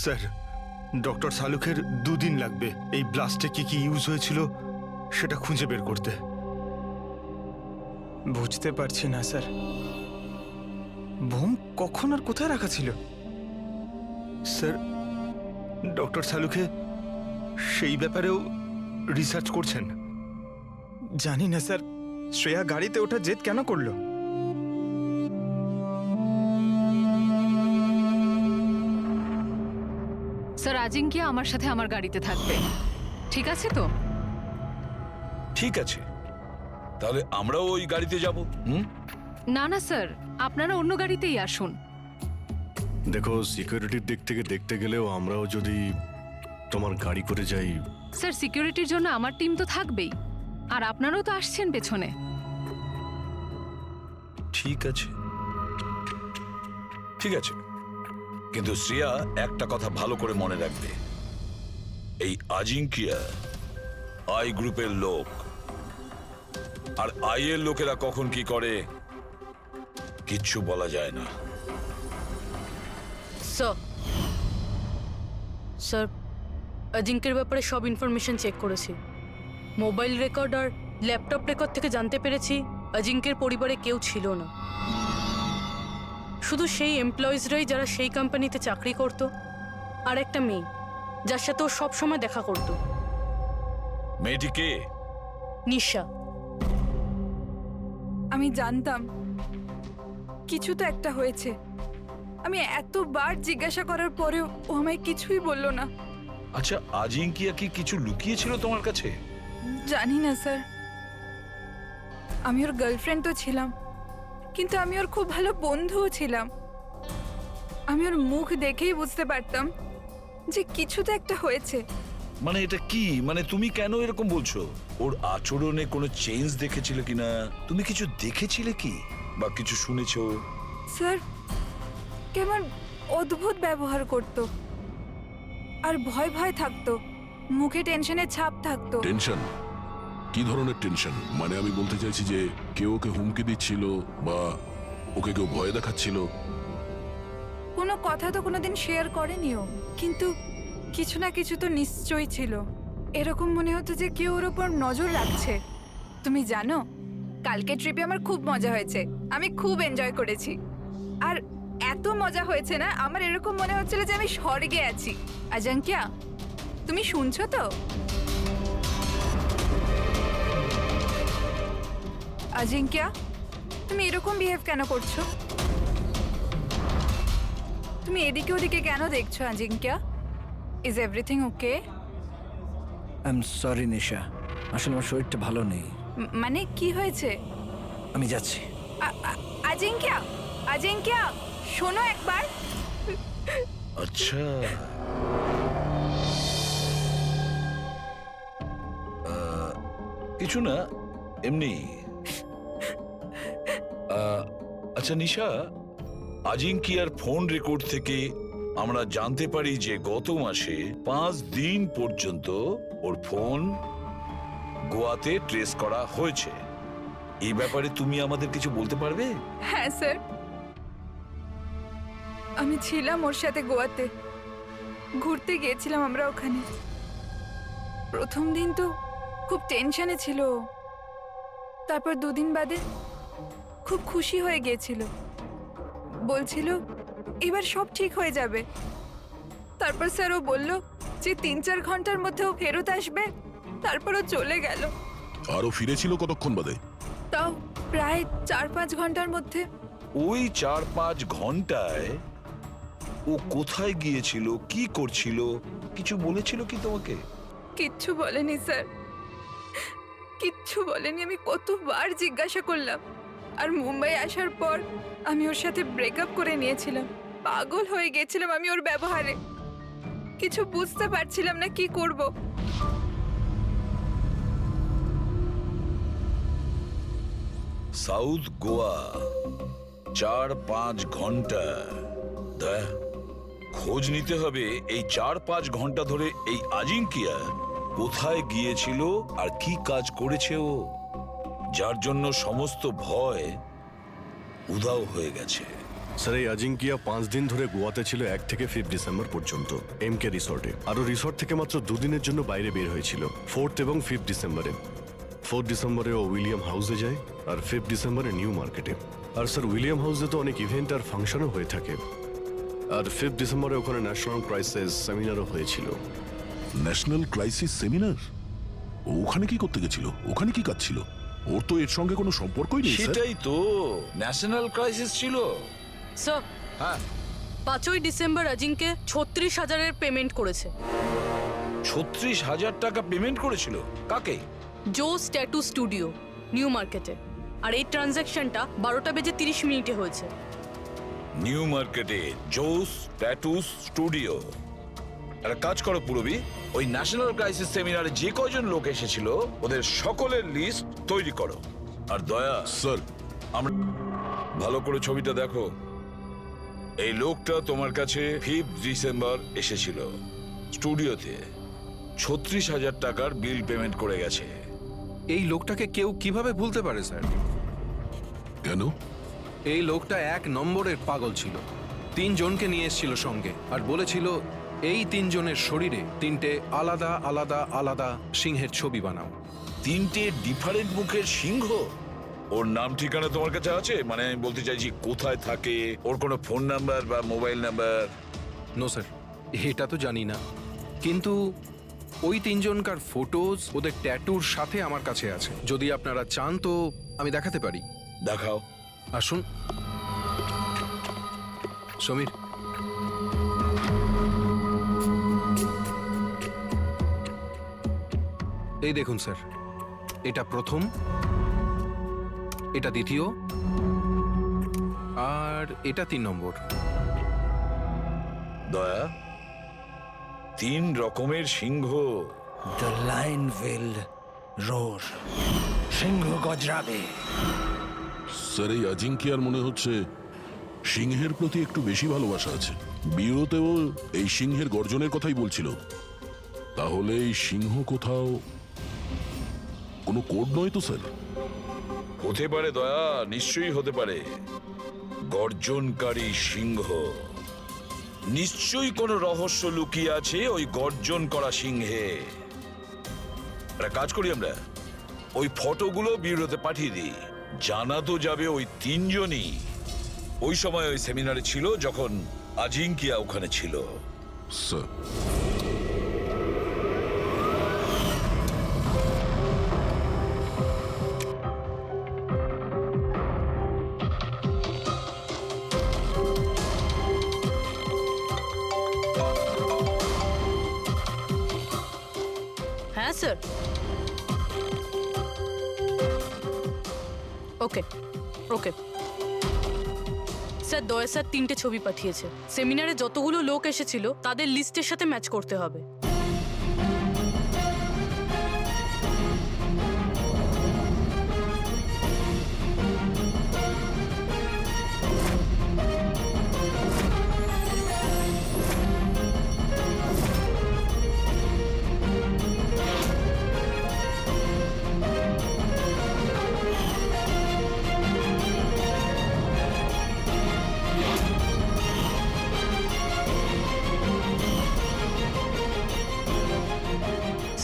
Sir, doctor সালুকের 2 দিন লাগবে এই ব্লাস্টে কি কি ইউজ হয়েছিল সেটা খুঁজে বের করতে। বুঝতে পারছি না স্যার, বোম কখন আর কোথায় রাখা ছিল? স্যার, ডক্টর সালুকে সেই ব্যাপারেও রিসার্চ করছেন। জানি না স্যার, শ্রেয়া গাড়িতে ওঠা জেদ কেন করলো? স্যার, আজিঙ্কিয়া আমার সাথে আমার গাড়িতে থাকবে, ঠিক আছে তো? ঠিক আছে, তাহলে আমরাও ওই গাড়িতে যাব। না না স্যার, আপনারা অন্য গাড়িতেই আসুন। দেখো, সিকিউরিটির দিক থেকে দেখতে গেলেও আমরাও যদি তোমার গাড়ি করে যাই। স্যার, সিকিউরিটির জন্য আমার টিম তো থাকবেই, আর আপনারাও তো আসছেন পেছনে। ঠিক আছে, ঠিক আছে, কিন্তু শ্রেয়া একটা কথা ভালো করে মনে রাখবে, এই আজিঙ্কিয়া আই গ্রুপের লোক, আর আই এর লোকেরা কখন কি করে কিচ্ছু বলা যায় না। স্যার, অজিঙ্কের ব্যাপারে সব ইনফরমেশন চেক করেছি। মোবাইল রেকর্ড আর ল্যাপটপ রেকর্ড থেকে জানতে পেরেছি অজিঙ্কের পরিবারে কেউ ছিল না, শুধু সেই এমপ্লয়িজরাই যারা সেই কোম্পানিতে চাকরি করত, আর একটা মেয়ে যার সাথে ও সবসময় দেখা করত। মেয়েটি কে? নিশা। আমি জানতাম কিছু তো একটা হয়েছে। আমি এতবার জিজ্ঞাসা করার পরেও ও আমায় কিছুই বলল না। আচ্ছা, আজিঙ্কিয়া কি কিছু লুকিয়েছিল তোমার কাছে? জানি না স্যার, আমি ওর গার্লফ্রেন্ড তো ছিলাম, কিন্তু আমি ওর খুব ভালো বন্ধুও ছিলাম। আমি ওর মুখ দেখেই বুঝতে পারতাম যে কিছু তো একটা হয়েছে। মানে এটা কি, মানে তুমি কেন এরকম বলছো? ওর আচরণে কোনো চেঞ্জ দেখেছিলে কিনা? তুমি কিছু দেখেছিলে কি, বা কিছু শুনেছো? স্যার, কেমন অদ্ভুত ব্যবহার করত, আর ভয় ভয় থাকতো, মুখে টেনশনের ছাপ থাকতো। টেনশন? কি ধরনের টেনশন? মানে আমি বলতে চাইছি যে কেউ ওকে হুমকি দিচ্ছিল বা ওকে কেউ ভয় দেখাচ্ছিল? কোনো কথা তো কোনোদিন শেয়ার করেনি ও, কিন্তু কিছু না কিছু তো নিশ্চয়ই ছিল। এরকম মনে হতো যে কেউ ওর ওপর নজর রাখছে। তুমি জানো, কালকে ট্রিপে আমার খুব মজা হয়েছে, আমি খুব এনজয় করেছি। আর এত মজা হয়েছে না, আমার এরকম মনে হচ্ছিল যে আমি স্বর্গে আছি। আজাঙ্কিয়া, তুমি শুনছো তো? আজিঙ্কিয়া, তুমি এরকম বিহেভ কেন করছো? তুমি এদিকে ওদিকে কেন দেখছো Ajinkya? Is everything okay? I am sorry Nisha, আসলে আমার শরীরটা ভালো নেই। মানে কি হয়েছে? আমি যাচ্ছি। আজিঙ্কিয়া, আজিঙ্কিয়া, শোনো একবার। আচ্ছা, কিছু না, এমনি। আচ্ছা নিশা, আজিঙ্কিয়ার ফোন রেকর্ড থেকে আমরা জানতে পারি যে গত মাসে 5 দিন পর্যন্ত ওর ফোন গোয়াতে ট্রেস করা হয়েছে। এই ব্যাপারে তুমি আমাদের কিছু বলতে পারবে? হ্যাঁ স্যার, আমি ছিলাম ওর সাথে গোয়াতে, ঘুরতে গিয়েছিলাম আমরা ওখানে। প্রথম দিন তো খুব টেনশনে ছিল ও, তারপর 2 দিন বাদে খুব খুশি হয়ে গিয়েছিল, বলছিল এবার সব ঠিক হয়ে যাবে। তারপর স্যার ও বলল যে 3-4 ঘন্টার মধ্যে ও ফেরত আসবে, তারপর ও চলে গেল। আরো ফিরেছিল কতক্ষণ বাদে? তাও প্রায় 4-5 ঘন্টার মধ্যে। ওই 4-5 ঘন্টায় ও কোথায় গিয়েছিল, কি করছিল, কিছু বলেছিল কি তোমাকে? কিচ্ছু বলেনি স্যার, কিচ্ছু বলেনি। আমি কতবার জিজ্ঞাসা করলাম, আর মুম্বাই আসার পর আমি ওর সাথে ব্রেকআপ করে নিয়েছিলাম। পাগল হয়ে গেছিলাম আমি ওর ব্যবহারে, কিছু বুঝতে পারছিলাম না কি করব। সাউথ গোয়া 4-5 ঘন্টা, খোঁজ নিতে হবে এই 4-5 ঘন্টা ধরে এই আজিঙ্কিয়া কোথায় গিয়েছিল আর কি কাজ করেছে ও, যার জন্য সমস্ত ভয় উধাও হয়ে গেছে। স্যার এই আজিঙ্কিয়া 5 দিন ধরে গোয়াতে ছিল 1 থেকে 5 ডিসেম্বর পর্যন্ত এমকে রিসর্টে। আর ও রিসর্ট থেকে মাত্র 2 দিনের জন্য বাইরে বের হয়েছিল 4th এবং 5th ডিসেম্বরে। 4th ডিসেম্বরে ও উইলিয়াম হাউসে যায় আর 5th ডিসেম্বরে নিউ মার্কেটে। আর স্যার উইলিয়াম হাউসে তো অনেক ইভেন্ট আর ফাংশনও হয়ে থাকে। আর 5th ডিসেম্বরে ওখানে ন্যাশনাল ক্রাইসিস সেমিনারও হয়েছিল। National crisis seminar? ওখানে কি করতে গেছিল? ওখানে কি কাজ ছিল? ওর তো এর সঙ্গে কোনো সম্পর্কই নেই স্যার। সেটাই তো, ন্যাশনাল ক্রাইসিস ছিল। স্যার, হ্যাঁ, 5ই ডিসেম্বর অজিঙ্কে 36,000-এর পেমেন্ট করেছে। 36,000 টাকা পেমেন্ট করেছিল? কাকে? জোস ট্যাটু স্টুডিও, নিউ মার্কেটে। আর এই ট্রানজ্যাকশনটা 12:30 হয়েছে। নিউ মার্কেটে জোস ট্যাটু স্টুডিও। একটা কাজ করো পুরবি, ওই ন্যাশনাল ক্রাইসিস সেমিনারে যে কয়জন লোক এসেছিল ওদের সকলের লিস্ট তৈরি করো। আর দয়া, স্যার আমরা ভালো করে ছবিটা দেখো। এই লোকটা তোমার কাছে 5th ডিসেম্বর এসেছিল স্টুডিওতে, 36,000 টাকার বিল পেমেন্ট করে গেছে। এই লোকটাকে কেউ কিভাবে ভুলতে পারে স্যার? কেন? এই লোকটা 1 নম্বরের পাগল ছিল। 3 জনকে নিয়ে এসেছিল সঙ্গে আর বলেছিল এই 3 জনের শরীরে 3টে আলাদা আলাদা আলাদা সিংহের ছবি বানাও। 3টে ডিফারেন্ট মুখের সিংহ? ওর নাম ঠিকানা তোমার কাছে আছে? মানে আমি বলতে চাইছি কোথায় থাকে, ওর কোনো ফোন নাম্বার বা মোবাইল নাম্বার? নো স্যার, এটা তো জানি না, কিন্তু ওই 3 জনকার ফটোজ ওদের ট্যাটুর সাথে আমার কাছে আছে। যদি আপনারা চান তো আমি দেখাতে পারি। দেখাও। আসুন সমীর। এই দেখুন স্যার, এটা প্রথম, এটা দ্বিতীয়, আর এটা 3 নম্বর। দয়া, 3 রকমের সিংহ। দ্য লাইন উইল রোর, সিংহ গজরাবে। স্যার এই আজিঙ্কিয়ার মনে হচ্ছে সিংহের প্রতি একটু বেশি ভালোবাসা আছে। বিরতেও এই সিংহের গর্জনের কথাই বলছিল। তাহলে এই সিংহ কোথাও কোনো কোড নয় তো স্যার? হতে পারে দয়া, নিশ্চয়ই হতে পারে। গর্জনকারী সিংহ, নিশ্চয়ই কোনো রহস্য লুকিয়ে আছে ওই গর্জন করা সিংহে। একটা কাজ করি, আমরা ওই ফটোগুলো বিউরোতে পাঠিয়ে দিই। জানা তো যাবে ওই 3 জনই ওই সময় ওই সেমিনারে ছিল যখন আজিঙ্কিয়া ওখানে ছিল। স্যার হ্যাঁ স্যার। ওকে ওকে স্যার, দয়া স্যার 3টে ছবি পাঠিয়েছে। সেমিনারে যতগুলো লোক এসেছিল তাদের লিস্টের সাথে ম্যাচ করতে হবে।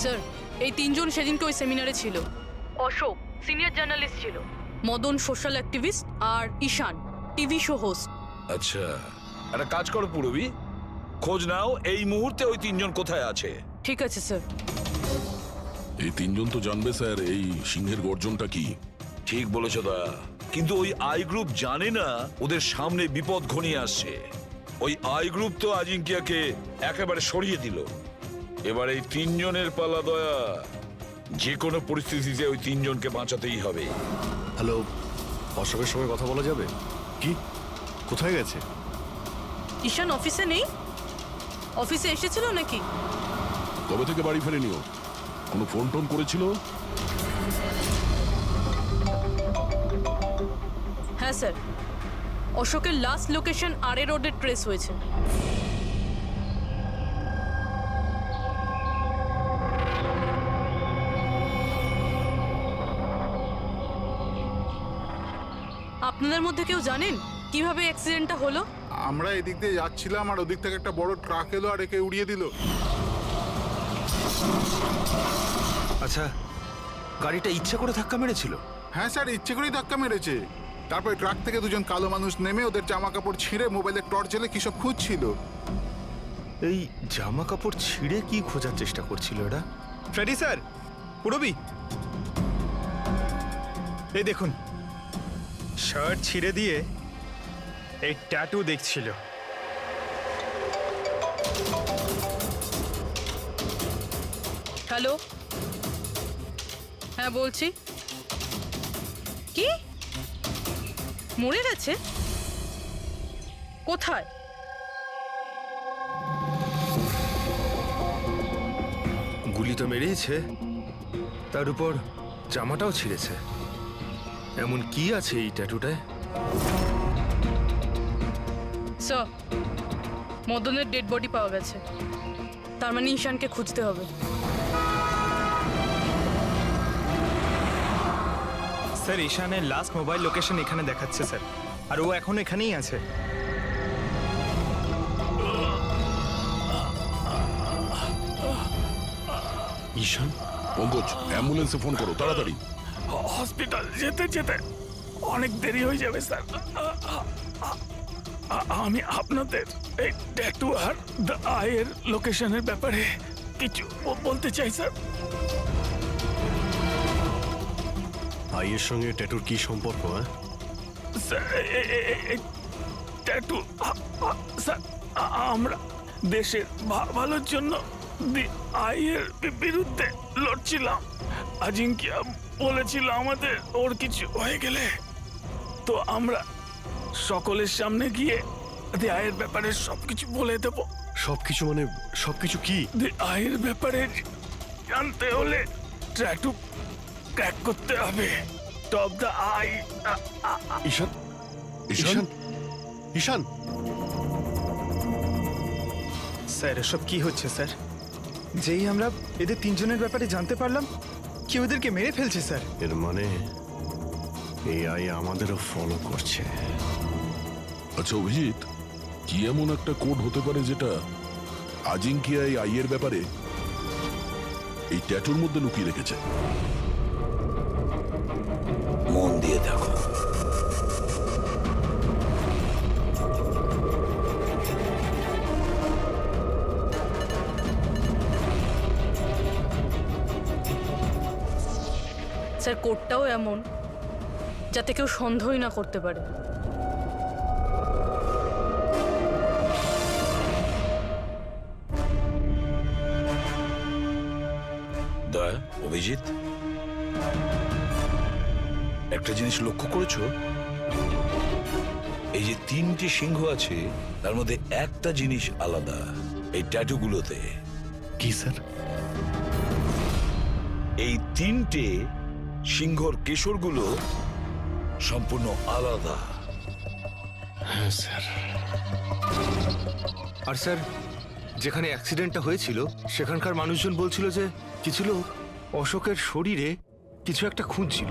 স্যার, এই 3 জন সেদিনকে ওই সেমিনারে ছিল। অশোক সিনিয়র জার্নালিস্ট ছিল, মদন সোশ্যাল অ্যাক্টিভিস্ট, আর ঈশান টিভি শো হোস্ট। আচ্ছা, একটা কাজ করো পুরবি, খোঁজ নাও এই মুহূর্তে ওই 3 জন কোথায় আছে। ঠিক আছে স্যার। এই 3 জন তো জানবে স্যার এই সিংহের গর্জনটা কি। ঠিক বলেছো দয়া, কিন্তু ওই আই গ্রুপ জানে না ওদের সামনে বিপদ ঘনিয়ে আসছে। ওই আই গ্রুপ তো আজিঙ্কিয়াকে একেবারে সরিয়ে দিল। এবার এই 3 জনের পালা দয়া। যে কোনো পরিস্থিতিতে ওই 3 জনকে বাঁচাতেই হবে। হ্যালো, অশোকের সঙ্গে কথা বলা যাবে কি? কোথায় গেছে? ঈশান অফিসে নেই? অফিসে এসেছিল নাকি? কবে থেকে বাড়ি ফেরেনিও? কোনো ফোন টোন করেছিল? হ্যাঁ স্যার, অশোকের লাস্ট লোকেশন আরে রোডে ট্রেস হয়েছে। আপনাদের মধ্যে কেউ জানেন কিভাবে অ্যাক্সিডেন্টটা হলো? আমরা এদিক দিয়ে যাচ্ছিলাম আর ওদিক থেকে একটা বড় ট্রাক এলো আর একে উড়িয়ে দিল। আচ্ছা, গাড়িটা ইচ্ছা করে ধাক্কা মেরেছিল? হ্যাঁ স্যার, ইচ্ছে করেই ধাক্কা মেরেছে। তারপরে ট্রাক থেকে দুজন কালো মানুষ নেমে ওদের জামা কাপড় ছিঁড়ে মোবাইলের টর্চ জ্বেলে কি সব খুঁজছিল। এই জামা কাপড় ছিঁড়ে কি খোঁজার চেষ্টা করছিল এরা? ফ্রেডি স্যার, পুরবি, এই দেখুন, শার্ট ছিঁড়ে দিয়ে এই ট্যাটু দেখছিল। হ্যালো, হ্যাঁ বলছি। কি মরে গেছে? কোথায়? গুলি তো মেরেছে, তার উপর জামাটাও ছিঁড়েছে। এমন কি আছে এই ট্যাটুটায়? স্যার, মদনের ডেড বডি পাওয়া গেছে। তার মানে ঈশানকে খুঁজতে হবে। স্যার, ঈশানের লাস্ট মোবাইল লোকেশন এখানে দেখাচ্ছে স্যার, আর ও এখন এখানেই আছে। ঈশান, পঙ্কজ, অ্যাম্বুলেন্সে ফোন করো তাড়াতাড়ি। হসপিটাল যেতে যেতে অনেক দেরি হয়ে যাবে স্যার। আমি আপনাদের এই ট্যাটু আর দ্য আইয়ের লোকেশনের ব্যাপারে কিছু বলতে চাই স্যার। আইয়ের সঙ্গে ট্যাটুর কি সম্পর্ক? হ্যাঁ স্যার, এই ট্যাটু স্যার, আমরা দেশের ভালোর জন্য দি আইয়ের বিরুদ্ধে লড়ছিলাম। আজিঙ্কিয়া বলেছিল আমাদের ওর কিছু হয়ে গেলে তো আমরা সকলের সামনে গিয়ে দি আইয়ের ব্যাপারে সবকিছু বলে দেব। সবকিছু মানে সবকিছু কি? দি আইয়ের ব্যাপারে জানতে হলে ট্যাটু ক্র্যাক করতে হবে। Top the eye. Ishaan, Ishaan, Ishaan, sir, এসব কি হচ্ছে স্যার? যেই আমরা এদের তিনজনের ব্যাপারে জানতে পারলাম, কি ওদেরকে মেরে ফেলছে স্যার। এর মানে এই আই আমাদেরও ফলো করছে। আচ্ছা অভিজিৎ, কি এমন একটা কোড হতে পারে যেটা আজিঙ্কিয়া এই আইয়ের ব্যাপারে এই ট্যাটুর মধ্যে লুকিয়ে রেখেছে? মন দিয়ে দেখো। স্যার, কোডটাও এমন যাতে কেউ সন্দেহই না করতে পারে। দয়া, অভিজিৎ, একটা জিনিস লক্ষ্য করেছো? এই যে তিনটি সিংহ আছে তার মধ্যে একটা জিনিস আলাদা এই ট্যাটুগুলোতে। কি স্যার? এই তিনটে সিংহর কেশরগুলো সম্পূর্ণ আলাদা। হ্যাঁ স্যার। আর স্যার, যেখানে অ্যাক্সিডেন্টটা হয়েছিল সেখানকার মানুষজন বলছিল যে কিছু লোক অশোকের শরীরে কিছু একটা খুঁজছিল।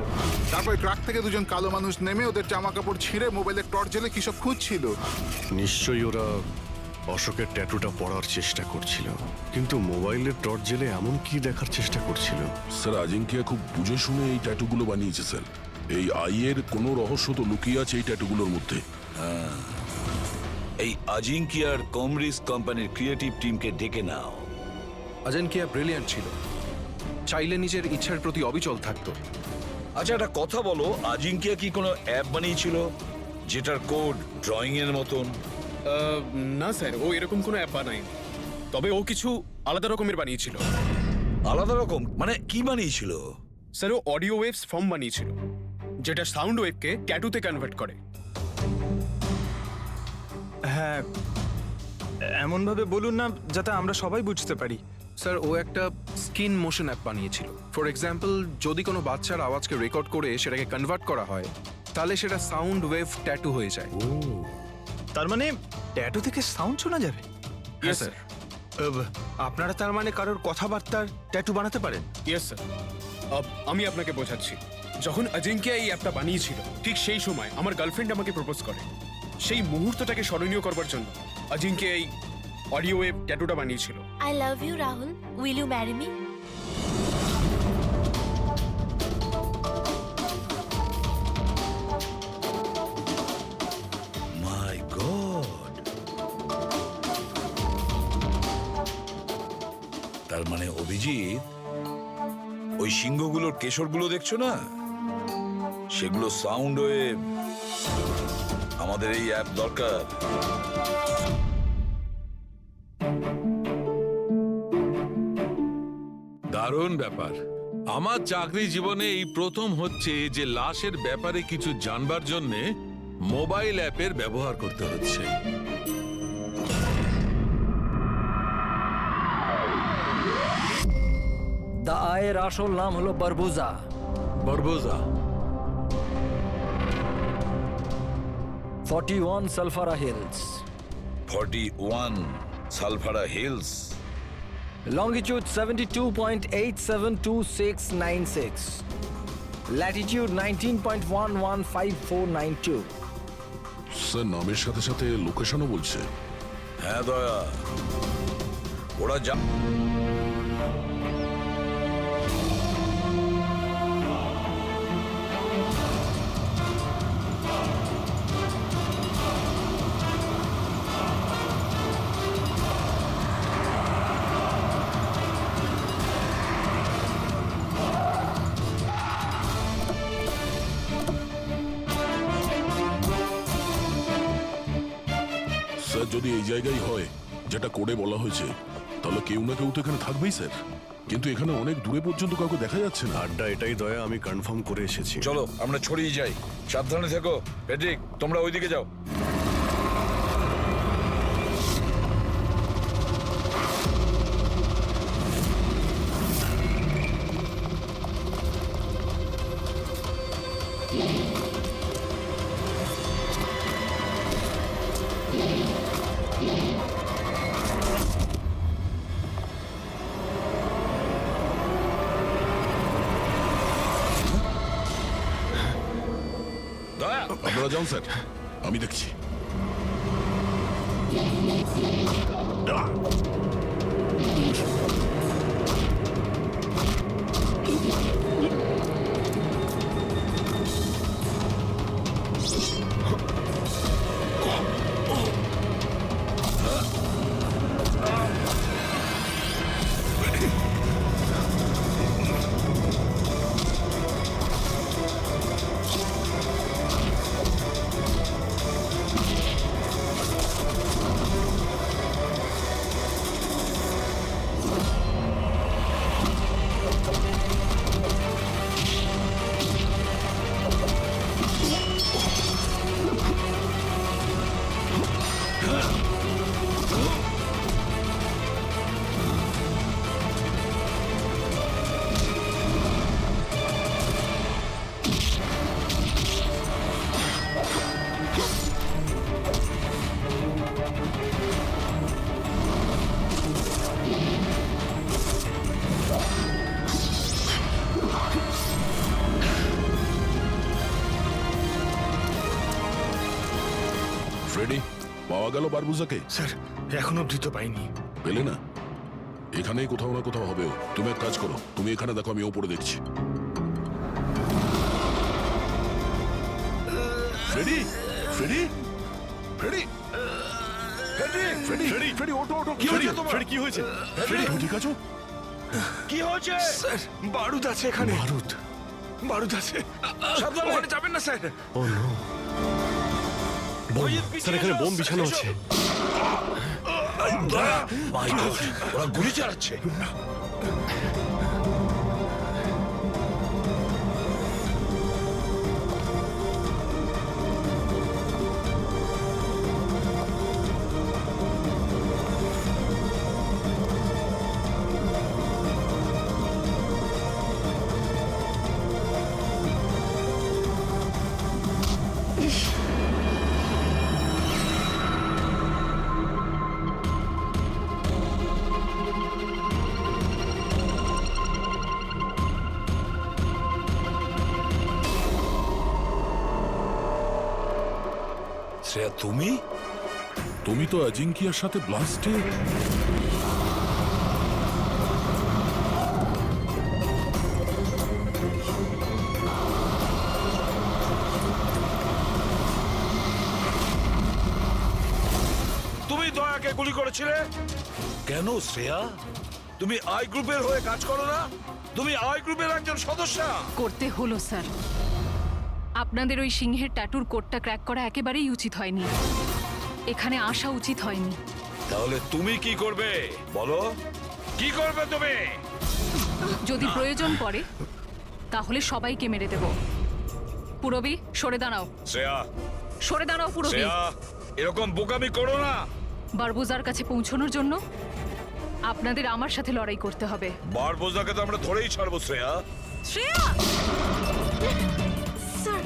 তারপরে ট্রাক থেকে দুজন কালো মানুষ নেমে ওদের জামা কাপড় ছিঁড়ে মোবাইলের টর্চ জ্বেলে কি সব খুঁজছিল। নিশ্চয়ই ওরা অশোকের ট্যাটুটা পড়ার চেষ্টা করছিল, কিন্তু মোবাইলের টর্চ জেলে এমন কি দেখার চেষ্টা করছিল? স্যার, আজিঙ্কিয়া খুব বুঝে শুনে এই ট্যাটুগুলো বানিয়েছে স্যার। এই আইয়ের কোনো রহস্য তো লুকিয়ে আছে এই ট্যাটুগুলোর মধ্যে। এই আজিঙ্কিয়ার কমরিস কোম্পানির ক্রিয়েটিভ টিমকে ডেকে নাও। আজিঙ্কিয়া ব্রিলিয়ান্ট ছিল, চাইলে নিজের ইচ্ছার প্রতি অবিচল থাকতো। আচ্ছা, একটা কথা বলো, আজিঙ্কিয়া কি কোনো অ্যাপ বানিয়েছিল যেটার কোড ড্রয়িং এর মতন? না স্যার, ও এরকম কোনো অ্যাপ বানায়নি। তবে ও কিছু আলাদা রকমের বানিয়েছিল। আলাদা রকম মানে কি বানিয়েছিল? স্যার, ও অডিও ওয়েভস ফর্ম বানিয়েছিল, যেটা সাউন্ড ওয়েভকে ট্যাটুতে কনভার্ট করে। হ্যাঁ, এমনভাবে বলুন না যাতে আমরা সবাই বুঝতে পারি। স্যার, ও একটা স্কিন মোশন অ্যাপ বানিয়েছিল। ফর এক্সাম্পল, যদি কোনো বাচ্চার আওয়াজকে রেকর্ড করে সেটাকে কনভার্ট করা হয় তাহলে সেটা সাউন্ড ওয়েভ ট্যাটু হয়ে যায়। তার মানে ট্যাটু থেকে সাউন্ড শোনা যাবে? Yes sir. আপনারা তার মানে কারোর কথাবার্তার ট্যাটু বানাতে পারেন? Yes sir. আমি আপনাকে বোঝাচ্ছি। যখন আজিঙ্কিয়া এই অ্যাপটা বানিয়েছিল ঠিক সেই সময় আমার গার্লফ্রেন্ড আমাকে প্রপোজ করে। সেই মুহূর্তটাকে স্মরণীয় করবার জন্য অজিঙ্কে এই অডিও ওয়েব ট্যাটুটা বানিয়েছিল। I love you, Rahul. Will you marry me? My god, তার মানে অভিজিৎ, ওই সিংহগুলোর কেশরগুলো দেখছো না, সেগুলো সাউন্ড ওয়েভ। আমাদের এই অ্যাপ দরকার। দারুণ ব্যাপার। আমার চাকরি জীবনে এই প্রথম হচ্ছে যে লাশের ব্যাপারে কিছু জানবার জন্যে মোবাইল অ্যাপের ব্যবহার করতে হচ্ছে। দা আয়ের আসল নাম হলো বারবুজা। বরবোজা। 41 সালফারা হিলস। 41 সালফারা হিলস। Longitude 72.872696. Latitude 19.115492. স্যার নামের সাথে সাথে লোকেশনও বলছে। হ্যাঁ দয়া, ওরা যা স্যার যদি এই জায়গায় হয় যেটা কোডে বলা হয়েছে, তাহলে কেউ না কেউ তো এখানে থাকবেই স্যার। কিন্তু এখানে অনেক দূরে পর্যন্ত কাউকে দেখা যাচ্ছে না। আড্ডা এটাই দয়া, আমি কনফার্ম করে এসেছি। চলো আমরা ছড়িয়ে যাই। সাবধানে থেকো। পেট্রিক, তোমরা ওইদিকে যাও। দয়া, আপনারা যান স্যার, আমি দেখছি। ফ্রেডি, পাওয়া গেল বারবুজাকে? স্যার এখন অবধি তো পাইনি। পেলে না? এখানেই কোথাও না কোথাও হবে ও। তুমি এক কাজ করো, তুমি এখানে দেখো, আমি ওপরে দেখছি। Freddie, Freddie, Freddie, Freddie, Freddie, Freddie, ওঠো, ওঠো। কি হয়েছে তোমার? ফ্রেডি, কি হয়েছে? ফ্রেডি, তুমি ঠিক আছো? কি হয়েছে? স্যার বারুদ আছে এখানে। বারুদ? বারুদ আছে, সাবধানে। ওখানে যাবেন না স্যার। ও নো, স্যার এখানে বোম বিছানো আছে। মাই গড, ওরা গুলি চালাচ্ছে। শ্রেয়া তুমি? তুমি তো অজিঙ্কিয়ার সাথে ব্লাস্টে। তুমি দয়াকে গুলি করেছিলে কেন শ্রেয়া? তুমি আই গ্রুপের হয়ে কাজ করো না? তুমি আই গ্রুপের একজন সদস্য। করতে হলো স্যার। আপনাদের ওই সিংহের ট্যাটুর কোডটা ক্র্যাক করা একেবারেই উচিত হয়নি। এখানে আসা উচিত হয়নি। তাহলে তুমি কি করবে বলো? কি করবে তুমি? যদি প্রয়োজন পড়ে তাহলে সবাইকে মেরে দেব। পুরবি সরে দাঁড়াও। শ্রেয়া, সরে দাঁড়াও পুরবি। শ্রেয়া, এরকম বোকামি করো না। বারবুজার কাছে পৌঁছানোর জন্য আপনাদের আমার সাথে লড়াই করতে হবে। বারবোজাকে তো আমরা ধরেই ছাড়বো শ্রেয়া। শ্রেয়া! স্যার,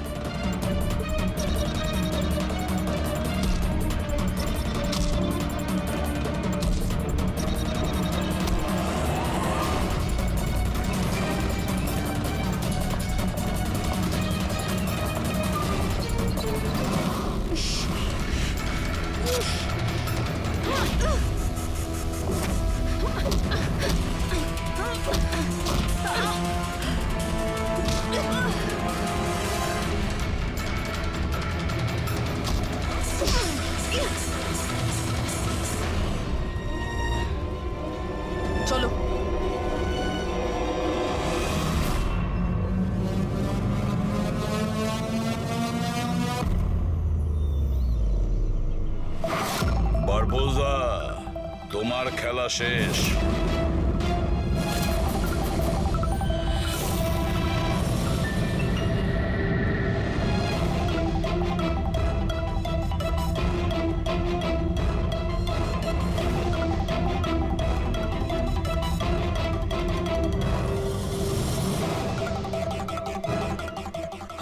চলো। বারবোজা, তোমার খেলা শেষ।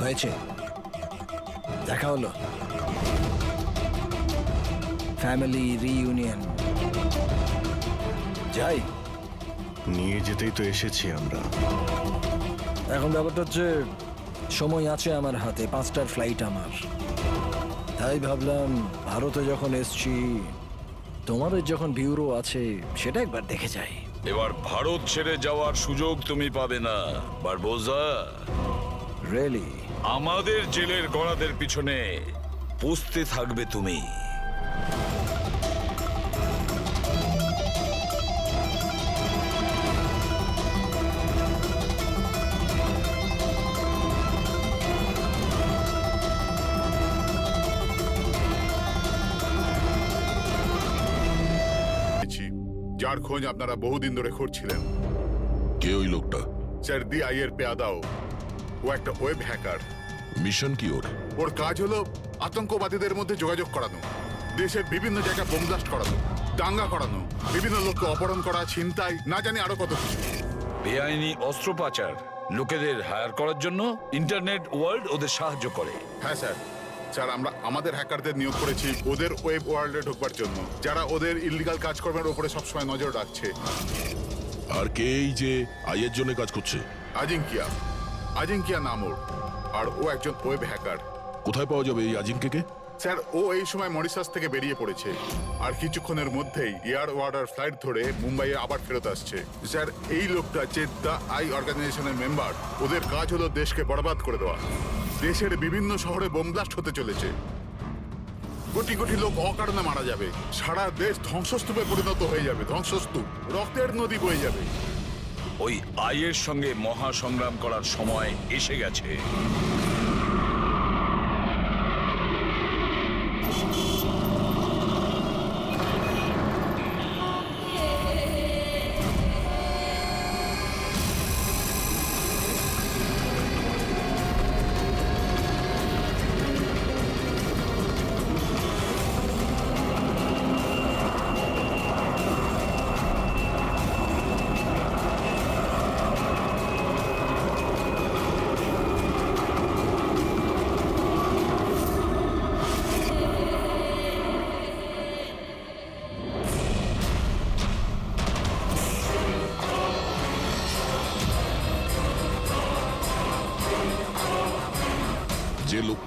হয়েছে, দেখা হলো, ফ্যামিলি রিইউনিয়ন। যাই। নিয়ে যেতেই তো এসেছি আমরা। এখন ব্যাপারটা হচ্ছে সময় আছে আমার হাতে, 5টার ফ্লাইট আমার। তাই ভাবলাম ভারতে যখন এসছি, তোমাদের যখন ব্যুরো আছে সেটা একবার দেখে যাই। এবার ভারত ছেড়ে যাওয়ার সুযোগ তুমি পাবে না বারবোজা। রিয়েলি? আমাদের জেলের গড়াদের পিছনে পুষতে থাকবে তুমি। যার খোঁজ আপনারা বহুদিন ধরে খুঁজছিলেন। কে ওই লোকটা? স্যার DI এর পেয়াদাও। ও একটা ওয়েব হ্যাকার। মিশন কি ওর? ওর কাজ হলো আতঙ্কবাদীদের মধ্যে যোগাযোগ করানো, দেশের বিভিন্ন জায়গায় বোম ব্লাস্ট করানো, দাঙ্গা করানো, বিভিন্ন লোককে অপহরণ করা, ছিনতাই, না জানি আরো কত কিছু। বেআইনি অস্ত্র পাচার, লোকেদের হায়ার করার জন্য ইন্টারনেট ওয়ার্ল্ড ওদের সাহায্য করে। হ্যাঁ স্যার। স্যার আমরা আমাদের হ্যাকারদের নিয়োগ করেছি ওদের ওয়েব ওয়ার্ল্ডে ঢোকবার জন্য, যারা ওদের ইল্লিগাল কাজকর্মের উপরে সবসময় নজর রাখছে। আর কে এই যে আইয়ের জন্য কাজ করছে? আজিঙ্কিয়া নাম ওর। আর ও একজন ওয়েব হ্যাকার। কোথায় পাওয়া যাবে এই আজিঙ্কেকে? স্যার ও এই সময় মরিশাস থেকে বেরিয়ে পড়েছে, আর কিছুক্ষণের মধ্যেই এয়ার ওয়ার্ডার ফ্লাইট ধরে মুম্বাইয়ে আবার ফেরত আসছে। স্যার এই লোকটা যে দ্য আই অর্গানাইজেশনের মেম্বার, ওদের কাজ হলো দেশকে বরবাদ করে দেওয়া। দেশের বিভিন্ন শহরে বোম ব্লাস্ট হতে চলেছে, কোটি কোটি লোক অকারণে মারা যাবে, সারা দেশ ধ্বংসস্তূপে পরিণত হয়ে যাবে, ধ্বংসস্তূপ, রক্তের নদী বয়ে যাবে। ওই আইয়ের সঙ্গে মহা সংগ্রাম করার সময় এসে গেছে।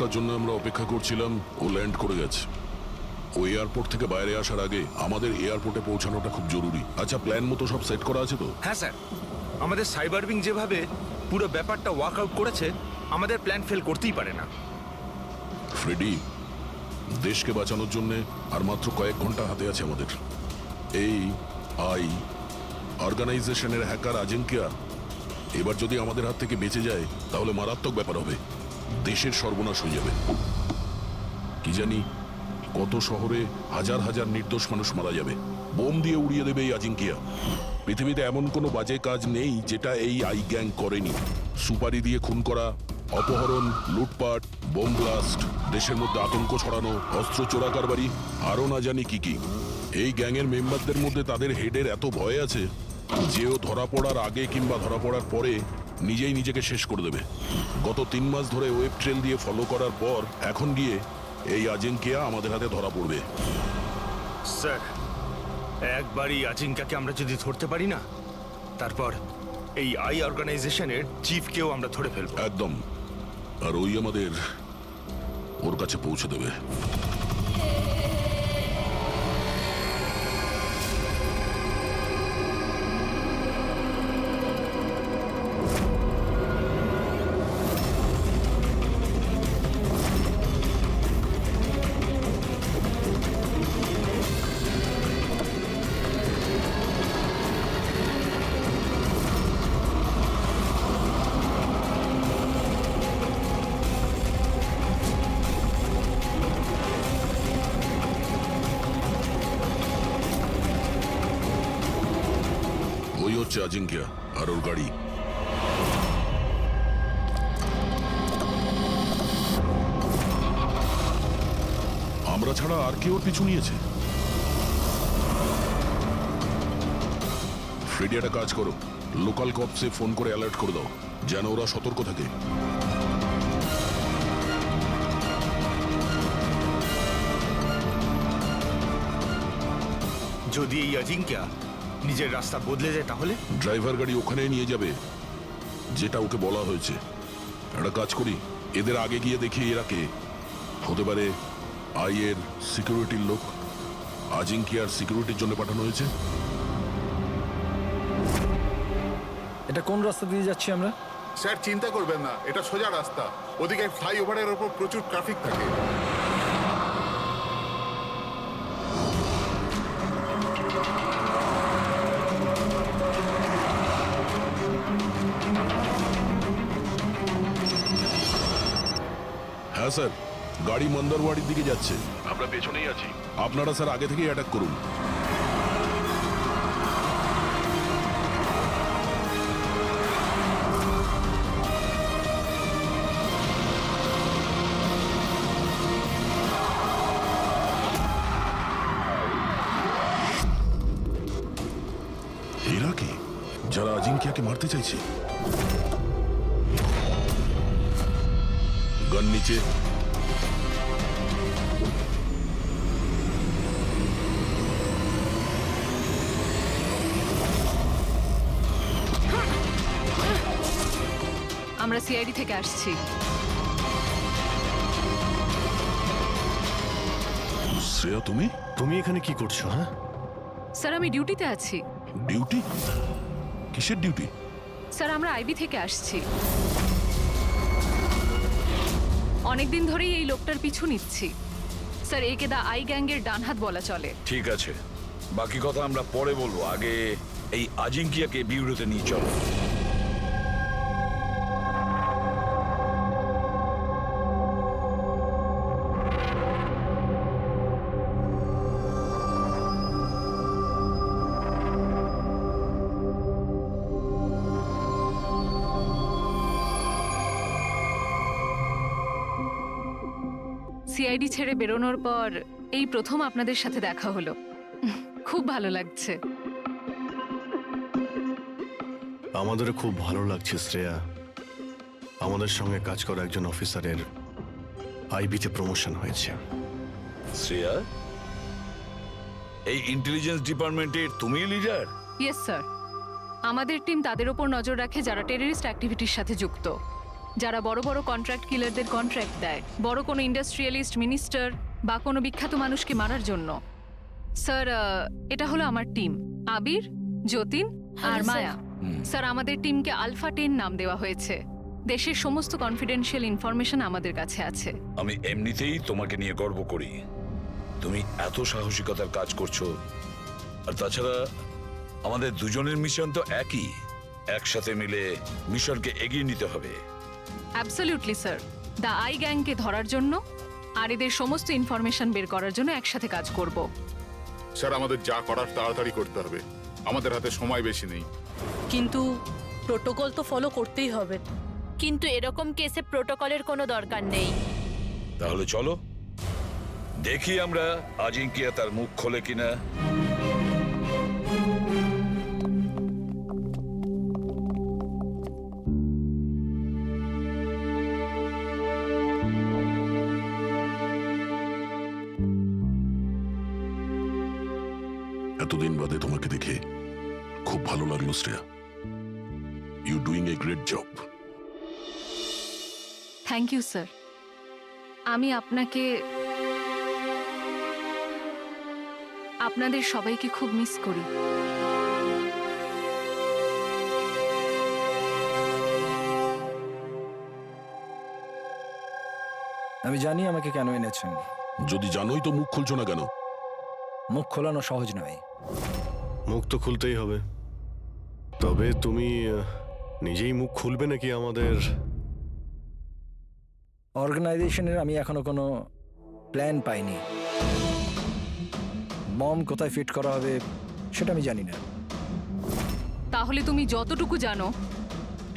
লোকটার জন্য আমরা অপেক্ষা করছিলাম, ও ল্যান্ড করে গেছে। ও এয়ারপোর্ট থেকে বাইরে আসার আগে আমাদের এয়ারপোর্টে পৌঁছানোটা খুব জরুরি। আচ্ছা, প্ল্যান মতো সব সেট করা আছে তো? হ্যাঁ স্যার, আমাদের সাইবার উইং যেভাবে পুরো ব্যাপারটা ওয়ার্কআউট করেছে, আমাদের প্ল্যান ফেল করতেই পারে না। ফ্রেডি, দেশকে বাঁচানোর জন্য আর মাত্র কয়েক ঘন্টা হাতে আছে আমাদের। এই অর্গানাইজেশনের হ্যাকার আজিঙ্কিয়া এবার যদি আমাদের হাত থেকে বেঁচে যায় তাহলে মারাত্মক ব্যাপার হবে, দেশের সর্বনাশ হয়ে যাবে। কি জানি কত শহরে হাজার হাজার নির্দোষ মানুষ মারা যাবে, বোম দিয়ে উড়িয়ে দেবে এই আজিঙ্কিয়া। পৃথিবীতে এমন কোনো বাজে কাজ নেই যেটা এই আই গ্যাং করেনি। সুপারি দিয়ে খুন করা, অপহরণ, লুটপাট, বোম ব্লাস্ট, দেশের মধ্যে আতঙ্ক ছড়ানো, অস্ত্র চোরা কারবারি, আরও না জানি কি কি। এই গ্যাংয়ের মেম্বারদের মধ্যে তাদের হেডের এত ভয় আছে যে ও ধরা পড়ার আগে কিংবা ধরা পড়ার পরে নিজেই নিজেকে শেষ করে দেবে। গত 3 মাস ধরে ওয়েব ট্রেল দিয়ে ফলো করার পর এখন গিয়ে এই আজিঙ্কিয়া আমাদের হাতে ধরা পড়বে। স্যার, একবারই আজিঙ্কাকে আমরা যদি ধরতে পারি না, তারপর এই আই অর্গানাইজেশনের চিফকেও আমরা ধরে ফেলবো। একদম। আর ওই আমাদের ওর কাছে পৌঁছে দেবে। ওই হচ্ছে আজিঙ্কিয়া আর ওর গাড়ি। আমরা ছাড়া আর কেউ ওর পিছু নিয়েছে। ফ্রেডি, একটা কাজ করো, লোকাল কপসে ফোন করে অ্যালার্ট করে দাও যেন ওরা সতর্ক থাকে। যদি এই আজিঙ্কিয়া নিজের রাস্তা বদলে যায় তাহলে? ড্রাইভার গাড়ি ওখানে নিয়ে যাবে যেটা ওকে বলা হয়েছে। একটা কাজ করি, এদের আগে গিয়ে দেখি এরা কে হতে পারে। আইয়ের সিকিউরিটির লোক, আজিঙ্কিয়ার সিকিউরিটির জন্য পাঠানো হয়েছে। এটা কোন রাস্তা দিয়ে যাচ্ছি আমরা? স্যার, চিন্তা করবেন না, এটা সোজা রাস্তা। ওদিকে ফ্লাইওভারের ওপর প্রচুর ট্রাফিক থাকে। হ্যাঁ স্যার, গাড়ি মন্দারওয়াড়ির দিকে যাচ্ছে, আমরা পেছনেই আছি। আপনারা স্যার আগে থেকেই অ্যাটাক করুন। এরা কি, যারা আজিঙ্কিয়াকে মারতে চাইছে? গান নিচে। আমরা সিআইডি থেকে আসছি। শ্রেয়া, তুমি তুমি এখানে কি করছো? হ্যাঁ স্যার, আমি ডিউটিতে আছি। ডিউটি? কিসের ডিউটি? স্যার, আমরা আইবি থেকে আসছি। অনেকদিন ধরেই এই লোকটার পিছু নিচ্ছি। স্যার, একে দা আই গ্যাংয়ের ডান হাত বলা চলে। ঠিক আছে, বাকি কথা আমরা পরে বলবো। আগে এই আজিঙ্কিয়াকে বিউরোতে নিয়ে চলো। সিআইডি ছেড়ে বেরোনোর পর এই প্রথম আপনাদের সাথে দেখা হলো। খুব ভালো লাগছে। আমাদেরও খুব ভালো লাগছে শ্রেয়া। আমাদের সঙ্গে কাজ করা একজন অফিসারের আইবিতে প্রমোশন হয়েছে। শ্রেয়া, এই ইন্টেলিজেন্স ডিপার্টমেন্টের তুমি লিডার? ইয়েস স্যার, আমাদের টিম তাদের ওপর নজর রাখে যারা টেররিস্ট অ্যাক্টিভিটির সাথে যুক্ত। যারা বড় বড় কন্ট্রাক্ট কিলারদের কন্ট্রাক্ট দেয় বড় কোনো ইন্ডাস্ট্রিয়ালিস্ট, মিনিস্টার বা কোনো বিখ্যাত মানুষকে মারার জন্য। স্যার, এটা হলো আমার টিম, আবির, যতীন আর Hello, sir. মায়া। স্যার, আমাদের টিমকে আলফা 10 নাম দেওয়া হয়েছে। দেশের সমস্ত কনফিডেন্সিয়াল ইনফরমেশন আমাদের কাছে আছে। আমি এমনিতেই তোমাকে নিয়ে গর্ব করি। তুমি এত সাহসিকতার কাজ করছো। আর তাছাড়া আমাদের দুজনের মিশন তো একই, একসাথে মিলে মিশনকে এগিয়ে নিতে হবে। অ্যাবসলিউটলি স্যার, দ্য আই গ্যাংকে ধরার জন্য আর এদের সমস্ত ইনফরমেশন বের করার জন্য একসাথে কাজ করব। স্যার আমাদের যা করার তাড়াতাড়ি করতে হবে, আমাদের হাতে সময় বেশি নেই। কিন্তু প্রোটোকল তো ফলো করতেই হবে। কিন্তু এরকম কেসে প্রোটোকলের কোনো দরকার নেই। তাহলে চলো দেখি আমরা আজিঙ্কিয়া তার মুখ খোলে কিনা। এতদিন বাদে তোমাকে দেখে খুব ভালো লাগলো Shreya. You doing a great job. Thank you sir. আমি আপনাদের সবাইকে খুব মিস করি। আমি জানি আমাকে কেন এনেছেন। যদি জানোই তো মুখ খুলছো না কেন? মুখ খোলানো সহজ নয়। মুখ তো খুলতেই হবে, তবে তুমি নিজেই মুখ খুলবে নাকি আমাদের? অর্গানাইজেশনের আমি এখনো কোনো প্ল্যান পাইনি। বম কোথায় ফিট করা হবে সেটা আমি জানি না। তাহলে তুমি যতটুকু জানো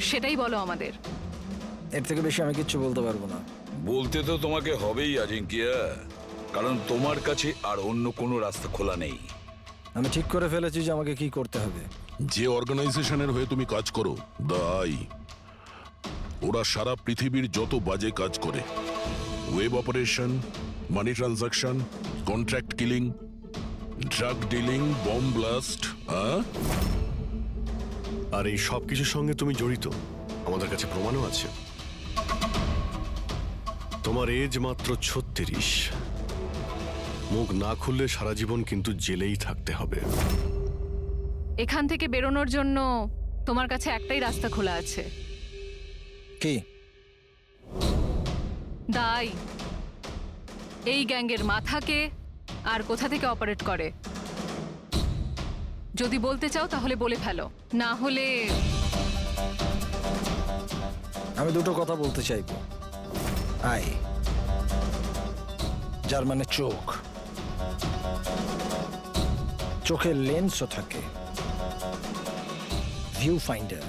সেটাই বলো আমাদের। এর থেকে বেশি আমি কিচ্ছু বলতে পারবো না। বলতে তো তোমাকে হবেই আজিঙ্কিয়া, কারণ তোমার কাছে আর অন্য কোনো রাস্তা খোলা নেই। আমি ঠিক করে ফেলেছি যে আমাকে কি করতে হবে। যে অর্গানাইজেশনের হয়ে তুমি কাজ করো, দ্য আই, ওরা সারা পৃথিবীর যত বাজে কাজ করে, web operation, money transaction, contract killing, drug dealing, bomb blast, আর এই সব কিছুর সঙ্গে তুমি জড়িত, আমাদের কাছে প্রমাণও আছে। তোমার এজ মাত্র 36। মুখ না খুললে সারা জীবন কিন্তু জেলেই থাকতে হবে। এখান থেকে বেরোনোর জন্য তোমার কাছে একটাই রাস্তা খোলা আছে। কি? দাই এই গ্যাংয়ের মাথাকে আর কোথা থেকে অপারেট করে যদি বলতে চাও তাহলে বলে ফেলো, না হলে আমি দুটো কথা বলতে চাইব। আই, যার মানে চোখ, চোখের লেন্সও থাকে, ভিউ ফাইন্ডার,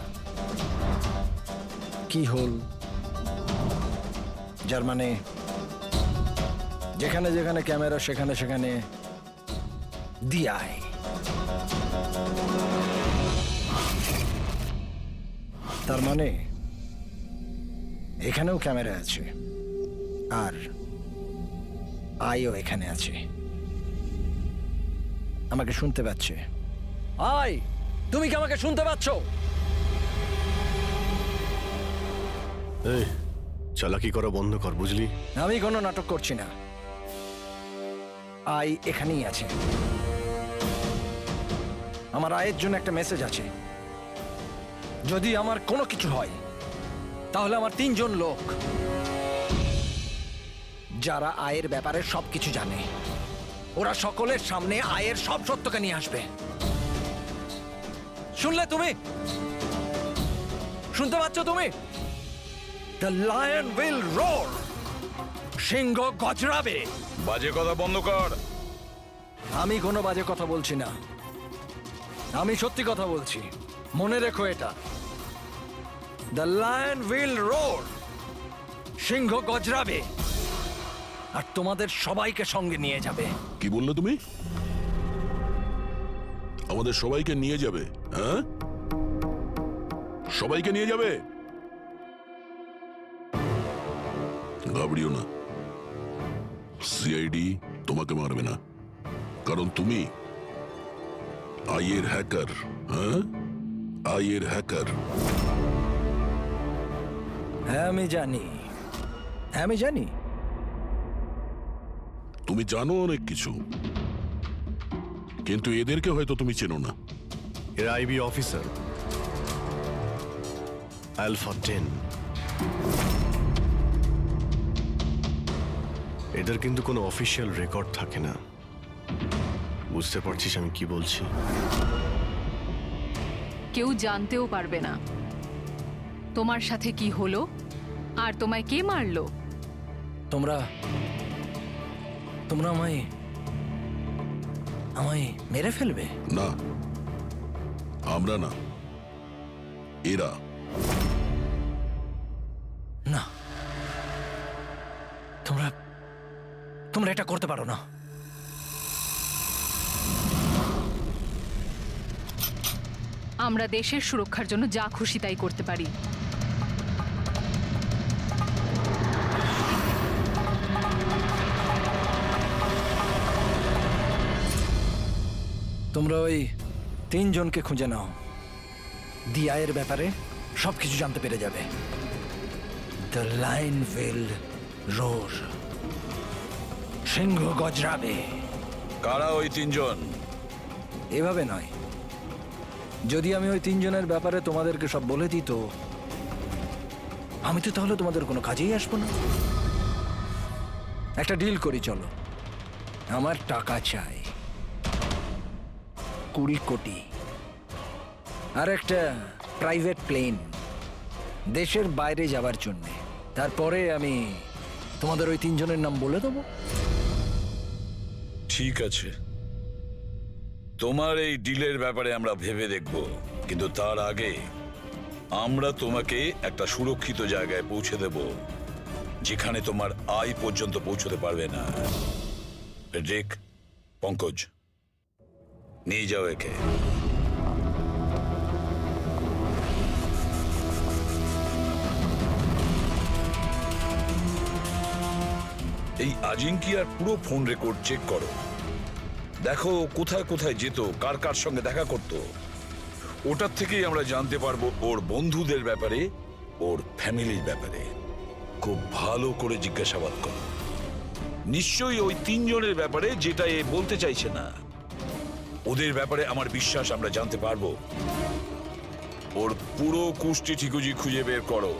কি হোল, যার মানে যেখানে যেখানে ক্যামেরা সেখানে সেখানে দি আই। তার মানে এখানেও ক্যামেরা আছে আর আইও এখানে আছে। আমাকে শুনতে পাচ্ছে? আই, তুমি কি আমাকে শুনতে পাচ্ছ? এই চালাকি করা বন্ধ কর, বুঝলি? আমি কোনো নাটক করছি না। আই এখানেই আছে। আমার আয়ের জন্য একটা মেসেজ আছে। যদি আমার কোনো কিছু হয় তাহলে আমার 3 জন লোক, যারা আয়ের ব্যাপারে সবকিছু জানে, ওরা সকলের সামনে আয়ের সব সত্যকে নিয়ে আসবে। শুনলে তুমি? শুনতে পাচ্ছ তুমি? The lion will roar. সিংহ গজরাবে। বাজে কথা বন্ধ কর। আমি কোনো বাজে কথা বলছি না, আমি সত্যি কথা বলছি। মনে রেখো এটা। The lion will roar. সিংহ গজরাবে আর তোমাদের সবাইকে সঙ্গে নিয়ে যাবে। কি বললে তুমি? আমাদের সবাইকে নিয়ে যাবে? হ্যাঁ, সবাইকে নিয়ে যাবে? ঘাবড়িও না, সিআইডি তোমাকে মারবে না, কারণ তুমি আইয়ের হ্যাকার। হ্যাঁ, আইয়ের হ্যাকার। হ্যাঁ আমি জানি তুমি জানো অনেক কিছু, কিন্তু এদেরকে হয়তো তুমি চেনো না। এরা আইবি অফিসার, আলফা 10। এদের কিন্তু কোনো অফিসিয়াল রেকর্ড থাকে না। বুঝতে পারছিস আমি কি বলছি? কেউ জানতেও পারবে না তোমার সাথে কি হলো আর তোমায় কে মারলো। তোমরা আমায় মেরে ফেলবে? না, আমরা না, এরা। না, তোমরা এটা করতে পারো না। আমরা দেশের সুরক্ষার জন্য যা খুশি তাই করতে পারি। তোমরা ওই 3 জনকে খুঁজে নাও। ডিআইয়ের ব্যাপারে সবকিছু জানতে পেরে যাবে। দ্য লাইন উইল রোর, সিংহ গজরাবে। কারা ওই 3 জন? এভাবে নয়, যদি আমি ওই 3 জনের ব্যাপারে তোমাদেরকে সব বলে দিই তো আমি তো তাহলে তোমাদের কোনো কাজেই আসবো না। একটা ডিল করি, চলো। আমার টাকা চাই 20 কোটি, আর একটা প্রাইভেট প্লেন দেশের বাইরে যাওয়ার জন্যে। তারপরে আমি তোমাদের ওই 3 জনের নাম বলে দেবো। ঠিক আছে, তোমার এই ডিলের ব্যাপারে আমরা ভেবে দেখব, কিন্তু তার আগে আমরা তোমাকে একটা সুরক্ষিত জায়গায় পৌঁছে দেব, যেখানে তোমার আয় পর্যন্ত পৌঁছতে পারবে না। রেক, পঙ্কজ, নিয়ে যাও একে। এই আজিঙ্কিয়ার পুরো ফোন রেকর্ড চেক করো, দেখো কোথায় কোথায় যেত, কার কার সঙ্গে দেখা করত। ওটার থেকেই আমরা জানতে পারবো ওর বন্ধুদের ব্যাপারে, ওর ফ্যামিলির ব্যাপারে। খুব ভালো করে জিজ্ঞাসাবাদ করো। নিশ্চয়ই ওই 3 জনের ব্যাপারে, যেটা এ বলতে চাইছে না। ওদের ব্যাপারে আমার বিশ্বাস আমরা জানতে পারবো। ওর পুরো কুষ্টি ঠিকুজি খুঁজে বের করো।